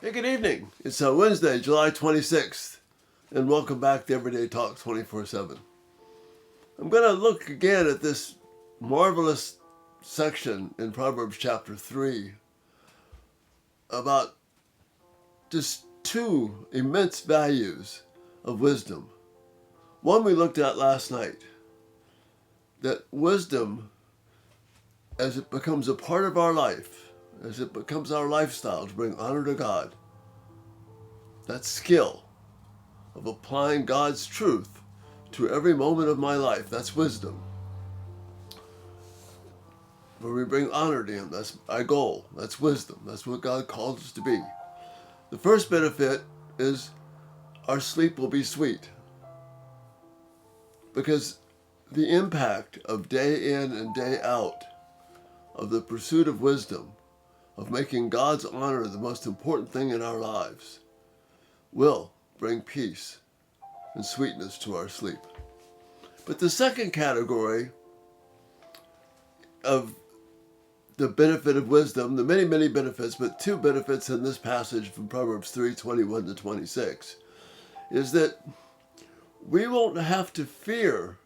Hey, good evening. It's Wednesday, July 26th, and welcome back to Everyday Talk 24/7. I'm going to look again at this marvelous section in Proverbs chapter 3 about just two immense values of wisdom. One we looked at last night, that wisdom, as it becomes a part of our life, as it becomes our lifestyle to bring honor to God, that skill of applying God's truth to every moment of my life, that's wisdom. Where we bring honor to Him, that's our goal, that's wisdom, that's what God calls us to be. The first benefit is our sleep will be sweet, because the impact of day in and day out of the pursuit of wisdom, of making God's honor the most important thing in our lives, will bring peace and sweetness to our sleep. But the second category of the benefit of wisdom, the many, many benefits, but two benefits in this passage from Proverbs 3:21 to 26, is that we won't have to fear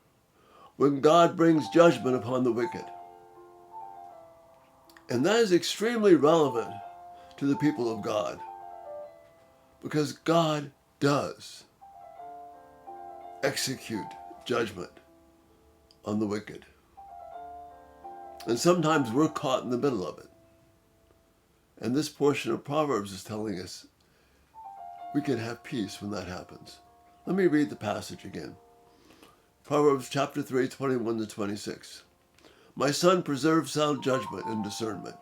when God brings judgment upon the wicked. And that is extremely relevant to the people of God, because God does execute judgment on the wicked. And sometimes we're caught in the middle of it. And this portion of Proverbs is telling us we can have peace when that happens. Let me read the passage again. Proverbs chapter 3, 21 to 26. My son, preserve sound judgment and discernment.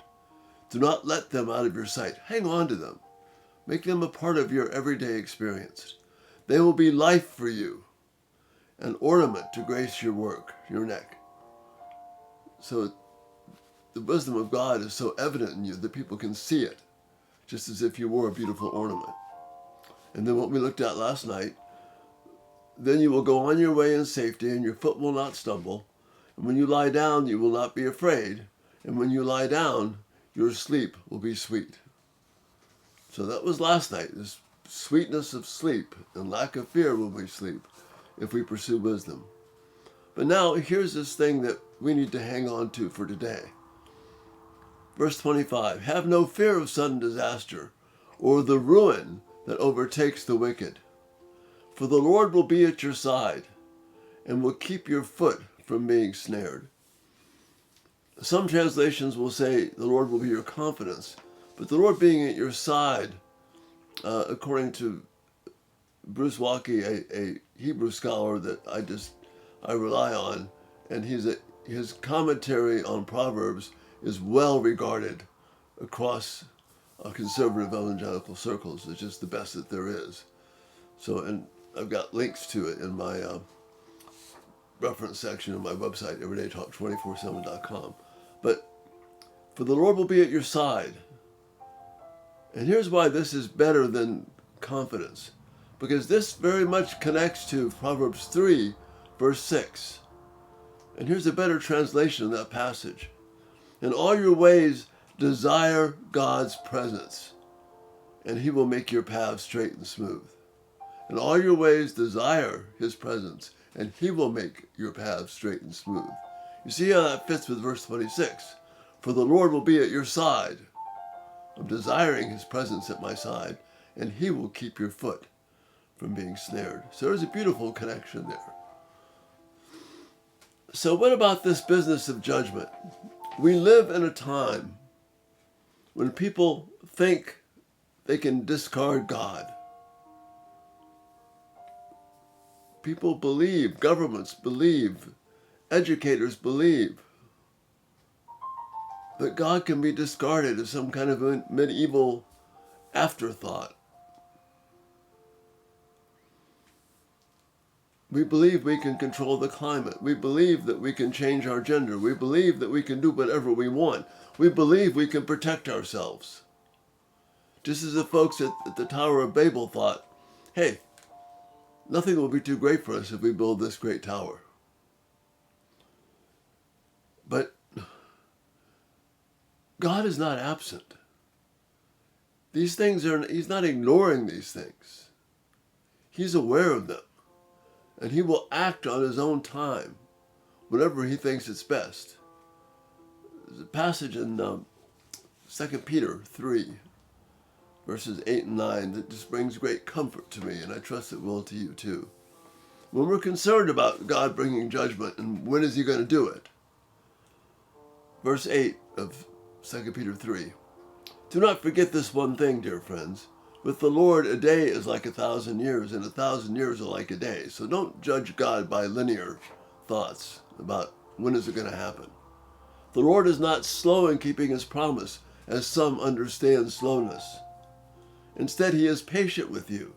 Do not let them out of your sight. Hang on to them. Make them a part of your everyday experience. They will be life for you, an ornament to grace your work, your neck. So the wisdom of God is so evident in you that people can see it, just as if you wore a beautiful ornament. And then what we looked at last night, then you will go on your way in safety, and your foot will not stumble. And when you lie down, you will not be afraid. And when you lie down, your sleep will be sweet. So that was last night, this sweetness of sleep and lack of fear when we sleep, if we pursue wisdom. But now, here's this thing that we need to hang on to for today. Verse 25, have no fear of sudden disaster or the ruin that overtakes the wicked. For the Lord will be at your side and will keep your foot from being snared. Some translations will say the Lord will be your confidence, but the Lord being at your side, according to Bruce Walkie, a Hebrew scholar that I rely on, and his commentary on Proverbs is well regarded across conservative evangelical circles. It's just the best that there is. So, and I've got links to it in my reference section of my website, everydaytalk247.com. But for the Lord will be at your side. And here's why this is better than confidence. Because this very much connects to Proverbs 3, verse 6. And here's a better translation of that passage. In all your ways, desire God's presence, and He will make your paths straight and smooth. In all your ways, desire His presence, and He will make your paths straight and smooth. You see how that fits with verse 26. For the Lord will be at your side. I'm desiring His presence at my side, and He will keep your foot from being snared. So there's a beautiful connection there. So what about this business of judgment? We live in a time when people think they can discard God. People believe, governments believe, educators believe that God can be discarded as some kind of a medieval afterthought. We believe we can control the climate. We believe that we can change our gender. We believe that we can do whatever we want. We believe we can protect ourselves. Just as the folks at the Tower of Babel thought, hey, nothing will be too great for us if we build this great tower. But God is not absent. He's not ignoring these things. He's aware of them. And he will act on his own time, whenever he thinks it's best. There's a passage in 2 Peter 3, verses 8 and 9, that just brings great comfort to me, and I trust it will to you too. When we're concerned about God bringing judgment and when is he going to do it. Verse 8 of 2 Peter 3. Do not forget this one thing, dear friends. With the Lord, a day is like 1,000 years, and 1,000 years are like a day. So don't judge God by linear thoughts about when is it going to happen. The Lord is not slow in keeping his promise, as some understand slowness. Instead, he is patient with you,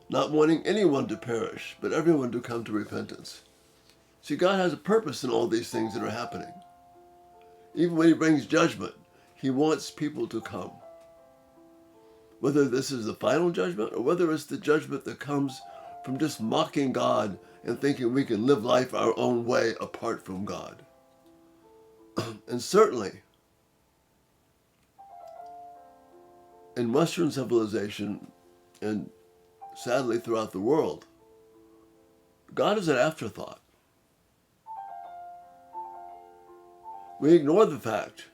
not wanting anyone to perish, but everyone to come to repentance. See, God has a purpose in all these things that are happening. Even when he brings judgment, he wants people to come. Whether this is the final judgment or whether it's the judgment that comes from just mocking God and thinking we can live life our own way apart from God. And certainly, in Western civilization, and sadly throughout the world, God is an afterthought. We ignore the fact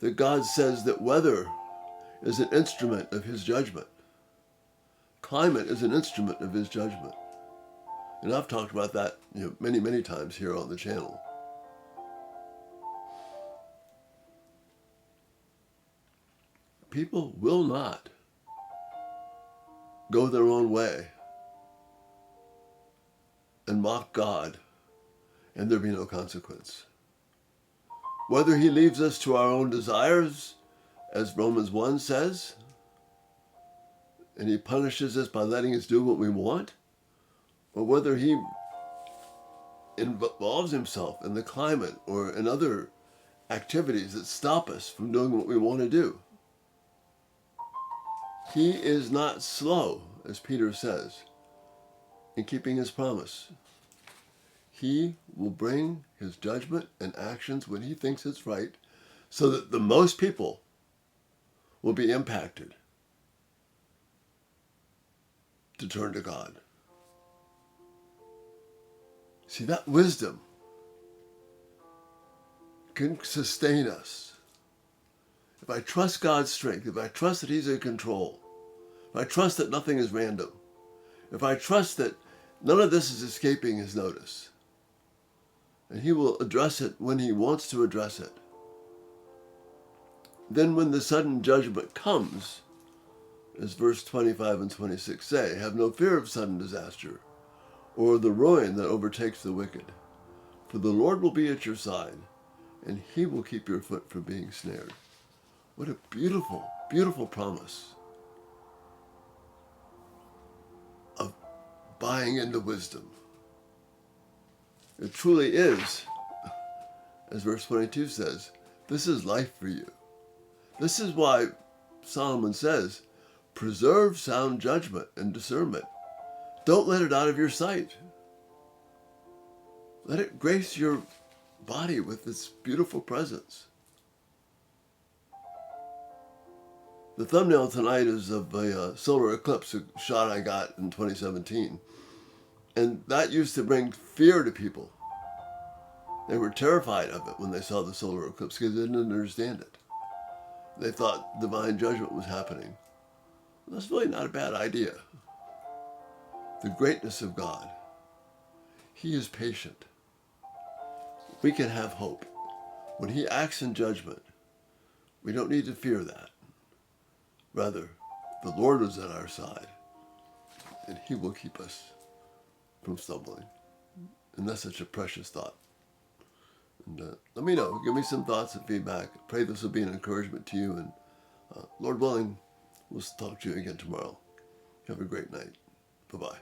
that God says that weather is an instrument of his judgment. Climate is an instrument of his judgment. And I've talked about that many, many times here on the channel. People will not go their own way and mock God, and there be no consequence. Whether he leaves us to our own desires, as Romans 1 says, and he punishes us by letting us do what we want, or whether he involves himself in the climate or in other activities that stop us from doing what we want to do. He is not slow, as Peter says, in keeping his promise. He will bring his judgment and actions when he thinks it's right, so that the most people will be impacted to turn to God. See, that wisdom can sustain us. If I trust God's strength, if I trust that he's in control, if I trust that nothing is random, if I trust that none of this is escaping his notice, and he will address it when he wants to address it, then when the sudden judgment comes, as verse 25 and 26 say, have no fear of sudden disaster or the ruin that overtakes the wicked. For the Lord will be at your side, and he will keep your foot from being snared. What a beautiful, beautiful promise of buying into wisdom. It truly is, as verse 22 says, this is life for you. This is why Solomon says, preserve sound judgment and discernment. Don't let it out of your sight. Let it grace your body with its beautiful presence. The thumbnail tonight is of a solar eclipse, a shot I got in 2017. And that used to bring fear to people. They were terrified of it when they saw the solar eclipse because they didn't understand it. They thought divine judgment was happening. That's really not a bad idea. The greatness of God. He is patient. We can have hope. When he acts in judgment, we don't need to fear that. Rather, the Lord is at our side, and he will keep us from stumbling. And that's such a precious thought. And let me know. Give me some thoughts and feedback. Pray this will be an encouragement to you. And Lord willing, we'll talk to you again tomorrow. Have a great night. Bye-bye.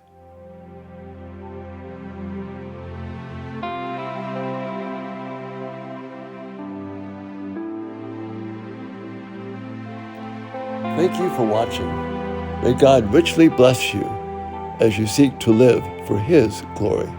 Thank you for watching. May God richly bless you as you seek to live for his glory.